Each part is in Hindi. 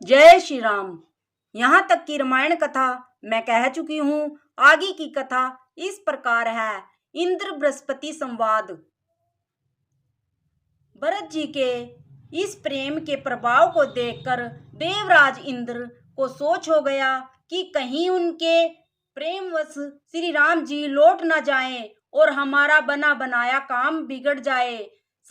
जय श्री राम। यहाँ तक की रामायण कथा मैं कह चुकी हूँ। आगे की कथा इस प्रकार है। इंद्र बृहस्पति संवाद। भरत जी के इस प्रेम के प्रभाव को देखकर देवराज इंद्र को सोच हो गया कि कहीं उनके प्रेमवश श्री राम जी लौट न जाएं और हमारा बना बनाया काम बिगड़ जाए।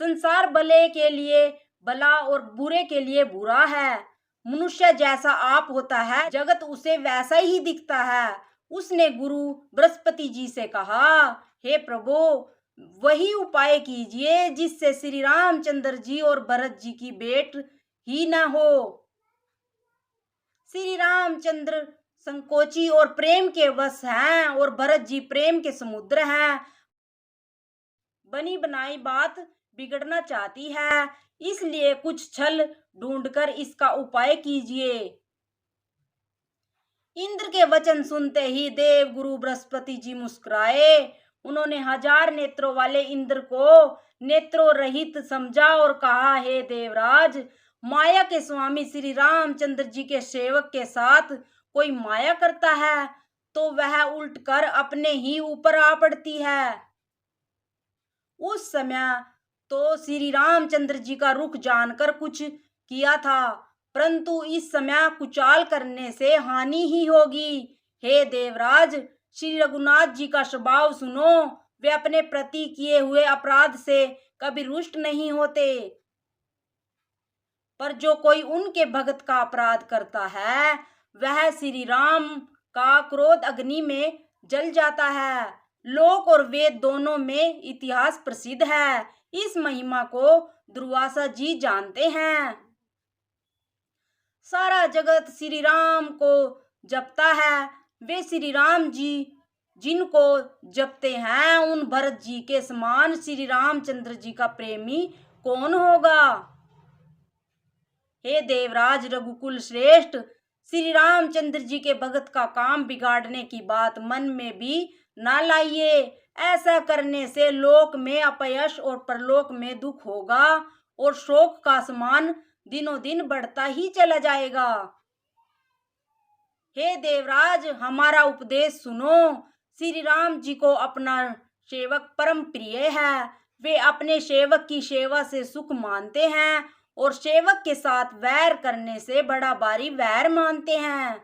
संसार भले के लिए भला और बुरे के लिए बुरा है। मनुष्य जैसा आप होता है, जगत उसे वैसा ही दिखता है। उसने गुरु बृहस्पति जी से कहा, हे प्रभु, वही उपाय कीजिए जिससे श्री रामचंद्र जी और भरत जी की भेंट ही न हो। श्री रामचंद्र संकोची और प्रेम के वश हैं और भरत जी प्रेम के समुद्र हैं। बनी बनाई बात बिगड़ना चाहती है, इसलिए कुछ छल ढूंढकर इसका उपाय कीजिए। इंद्र के वचन सुनते ही देव गुरु बृहस्पति जी मुस्कुराए। उन्होंने 1000 नेत्रों वाले इंद्र को नेत्रों रहित समझा और कहा, हे देवराज, माया के स्वामी श्री रामचंद्र जी के सेवक के साथ कोई माया करता है तो वह उल्टकर अपने ही ऊपर आ पड़ती है। उस समय तो श्री रामचंद्र जी का रुख जानकर कुछ किया था, परंतु इस समय कुचाल करने से हानि ही होगी। हे देवराज, श्री रघुनाथ जी का स्वभाव सुनो। वे अपने प्रति किए हुए अपराध से कभी रुष्ट नहीं होते, पर जो कोई उनके भगत का अपराध करता है वह श्री राम का क्रोध अग्नि में जल जाता है। लोक और वेद दोनों में इतिहास प्रसिद्ध है। इस महिमा को दुर्वासा जी जानते हैं। सारा जगत श्री राम को जपता है। वे श्री राम जी जिनको जपते हैं, उन भरत जी के समान श्री रामचंद्र जी का प्रेमी कौन होगा। हे देवराज रघुकुल श्रेष्ठ, श्री रामचंद्र जी के भगत का काम बिगाड़ने की बात मन में भी ना लाइए। ऐसा करने से लोक में अपयश और परलोक में दुख होगा और शोक का समान दिनों दिन बढ़ता ही चला जाएगा। हे देवराज, हमारा उपदेश सुनो। श्री राम जी को अपना सेवक परम प्रिय है। वे अपने सेवक की सेवा से सुख मानते हैं और सेवक के साथ वैर करने से बड़ा भारी वैर मानते हैं।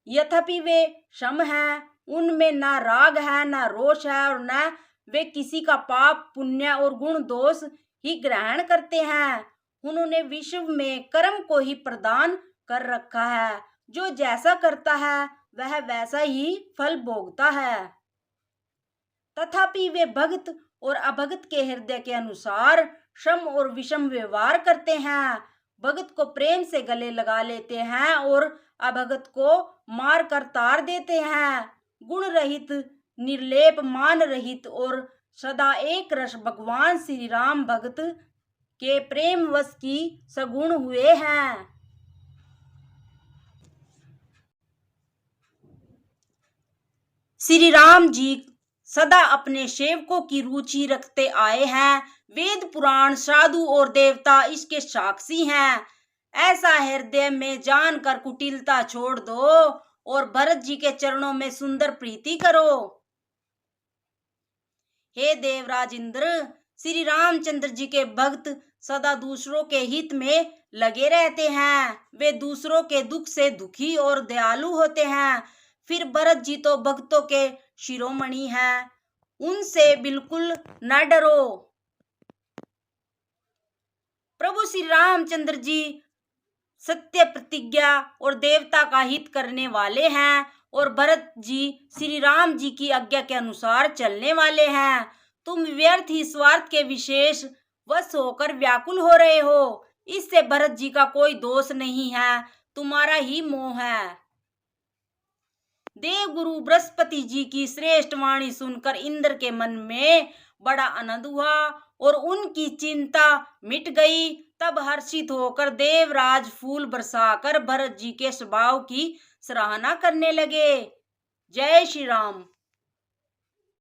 यद्यपि वे सम हैं, उनमें न राग है न रोष है और न वे किसी का पाप पुण्य और गुण दोष ही ग्रहण करते हैं। उन्होंने विश्व में कर्म को ही प्रदान कर रखा है। जो जैसा करता है वह वैसा ही फल भोगता है। तथापि वे भक्त और अभगत के हृदय के अनुसार सम और विषम व्यवहार करते हैं। भगत को प्रेम से गले लगा लेते हैं और अभगत को मार कर तार देते हैं। गुण रहित, निर्लेप, मान रहित और सदा एक रस भगवान श्री राम भगत के प्रेम वश की सगुण हुए हैं। श्री राम जी सदा अपने सेवकों की रुचि रखते आए हैं। वेद पुराण, साधु और देवता इसके साक्षी हैं। ऐसा हृदय में जानकर कुटिलता छोड़ दो और भरत जी के चरणों में सुंदर प्रीति करो। हे देवराज इंद्र, श्री रामचंद्र जी के भक्त सदा दूसरों के हित में लगे रहते हैं। वे दूसरों के दुख से दुखी और दयालु होते हैं। फिर भरत जी तो भक्तों के शिरोमणि हैं, उनसे बिल्कुल न डरो। प्रभु श्री रामचंद्र जी सत्य प्रतिज्ञा और देवता का हित करने वाले हैं और भरत जी श्री राम जी की आज्ञा के अनुसार चलने वाले हैं। तुम व्यर्थ ही स्वार्थ के विशेष वश होकर व्याकुल हो रहे हो। इससे भरत जी का कोई दोष नहीं है, तुम्हारा ही मोह है। देव गुरु बृहस्पति जी की श्रेष्ठ वाणी सुनकर इंद्र के मन में बड़ा आनंद हुआ और उनकी चिंता मिट गई। तब हर्षित होकर देवराज फूल बरसाकर भरत जी के स्वभाव की सराहना करने लगे। जय श्री राम।